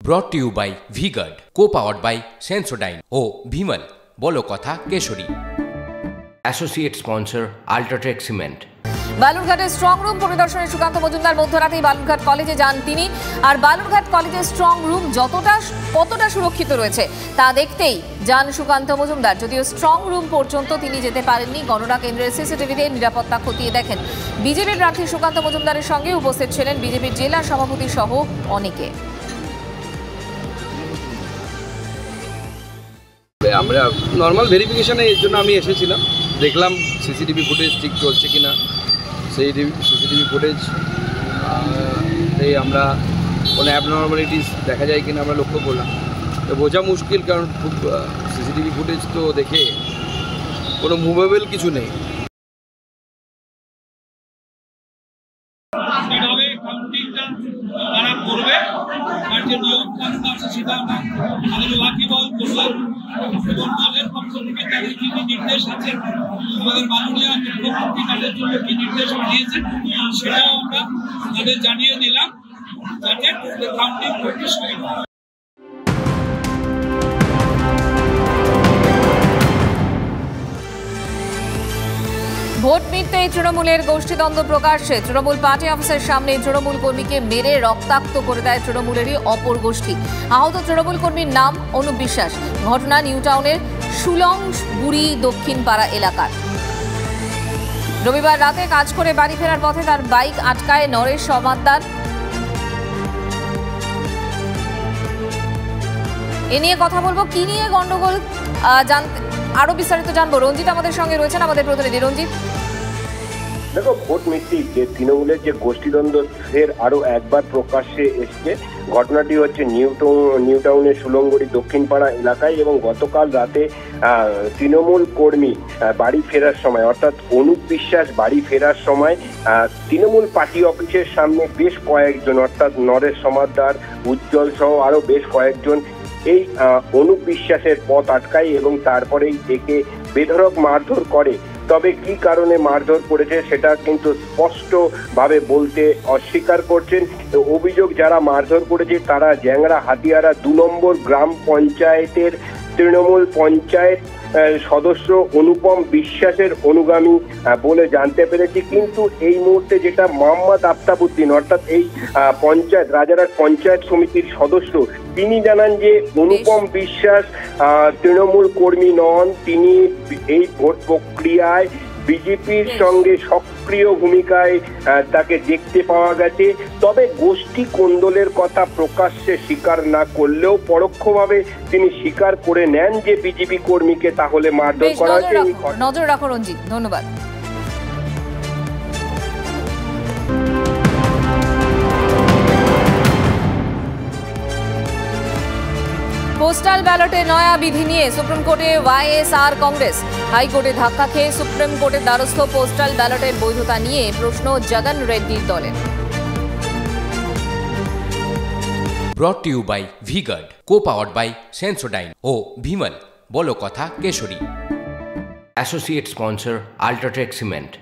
Brought to you by V-Guard, co-powered by Sensodyne O Bhimal, বলো কথা Keshari. Associate sponsor Ultratech Cement। বালুরঘাটের strong room পরিদর্শনে সুকান্ত মজুমদার মধ্যরাতেই বালুরঘাট কলেজে যান তিনি। আর বালুরঘাট কলেজের স্ট্রং রুম কতটা সুরক্ষিত রয়েছে তা দেখতেই যান সুকান্ত মজুমদার। যদিও স্ট্রং রুম পর্যন্ত তিনি যেতে পারেননি, গণনা কেন্দ্রের সিসিটিভিতে নিরাপত্তা খতিয়ে দেখেন। বিজেপি প্রার্থী সুকান্ত মজুমদারের সঙ্গে উপস্থিত ছিলেন বিজেপির জেলা সভাপতি সহ অনেকে। আমরা নর্মাল ভেরিফিকেশানে এর জন্য আমি এসেছিলাম, দেখলাম সিসিটিভি ফুটেজ ঠিক চলছে কিনা, সেই সিসিটিভি ফুটেজ আমরা কোনো অ্যাবনর্মালিটিস দেখা যায় কিনা আমরা লক্ষ্য করলাম। তো বোঝা মুশকিল, কারণ খুব সিসিটিভি ফুটেজ তো দেখে কোনো মুভেবল কিছু নেই। তারা করবে আর যে নিয়ম কানুন আছে সেটা আমরা তাদের ওয়াকিবহাল করলাম এবং দলের পক্ষ থেকে তাদের কি নির্দেশ আছে, আমাদের মাননীয় মুখ্যমন্ত্রী তাদের জন্য কি নির্দেশ পাঠিয়েছেন সেটাও আমরা তাদের জানিয়ে দিলাম যাতে কাউন্টিং করতে সুবিধা হয়। ভোট মিটতেই তৃণমূলের গোষ্ঠীদ্বন্দ্ব প্রকাশ্যে। তৃণমূল পার্টি অফিসের সামনে তৃণমূল কর্মীকে মেরে রক্তাক্ত করে দেয় তৃণমূলেরই অপর গোষ্ঠী। আহত তৃণমূল কর্মীর নাম অনুপ বিশ্বাস। ঘটনা নিউ টাউনের সুলংগুড়ি দক্ষিণ পাড়া এলাকার। রবিবার রাতে কাজ করে বাড়ি ফেরার পথে তার বাইক আটকায় নরেশ সমাদ্দার। এ নিয়ে কথা বলবো, কি নিয়ে গন্ডগোল জানতে আরো বিস্তারিত জানবো। রঞ্জিত আমাদের সঙ্গে রয়েছেন, আমাদের প্রতিনিধি। রঞ্জিত, দেখো, ভোট মিটতেই যে তৃণমূলের যে গোষ্ঠীদ্বন্দ্ব ফের আরো একবার প্রকাশ্যে এসছে। ঘটনাটি হচ্ছে নিউ টাউনের সুলংগুড়ি দক্ষিণপাড়া এলাকায় এবং গতকাল রাতে তৃণমূল কর্মী বাড়ি ফেরার সময়, অর্থাৎ অনুপ বিশ্বাস বাড়ি ফেরার সময় তৃণমূল পার্টি অফিসের সামনে বেশ কয়েকজন, অর্থাৎ নরেশ সমাদ্দার, উজ্জ্বল সহ আরো বেশ কয়েকজন এই অনুপ বিশ্বাসের পথ আটকায় এবং তারপরেই একে বেধড়ক মারধর করে। তবে কি কারণে মারধর করেছে সেটা কিন্তু স্পষ্টভাবে বলতে অস্বীকার করছেন। অভিযোগ, যারা মারধর করেছে তারা জ্যাংরা হাতিয়ারা 2 নম্বর গ্রাম পঞ্চায়েতের তৃণমূল পঞ্চায়েত সদস্য অনুপম বিশ্বাসের অনুগামী বলে জানতে পেরেছি। কিন্তু এই মুহূর্তে যেটা মোহাম্মদ আফতাবউদ্দিন, অর্থাৎ এই রাজারহাট পঞ্চায়েত সমিতির সদস্য, তিনি জানান যে অনুপম বিশ্বাস তৃণমূল কর্মী নন। তিনি এই ভোট প্রক্রিয়ায় বিজেপির সঙ্গে সক্রিয় ভূমিকায় তাকে দেখতে পাওয়া গেছে। তবে গোষ্ঠী কোন্দলের কথা প্রকাশ্যে স্বীকার না করলেও পরোক্ষভাবে তিনি স্বীকার করে নেন যে বিজেপি কর্মীকে তাহলে মারধর করা হয়েছে। নজর রাখো রঞ্জিত, ধন্যবাদ। পোস্টাল ব্যালটে নয়া বিধি নিয়ে সুপ্রিম কোর্টে ওয়াইএসআর কংগ্রেস। হাইকোর্টে ধাক্কা খেয়ে সুপ্রিম কোর্টের দ্বারস্থ পোস্টাল ব্যালটের বৈধতা নিয়ে প্রশ্ন জগন রেড্ডির দলের। Brought to you by V-Guard, co-powered by Sensodyne O Bhimal, বলো কথা Keshari. Associate sponsor Ultratech Cement।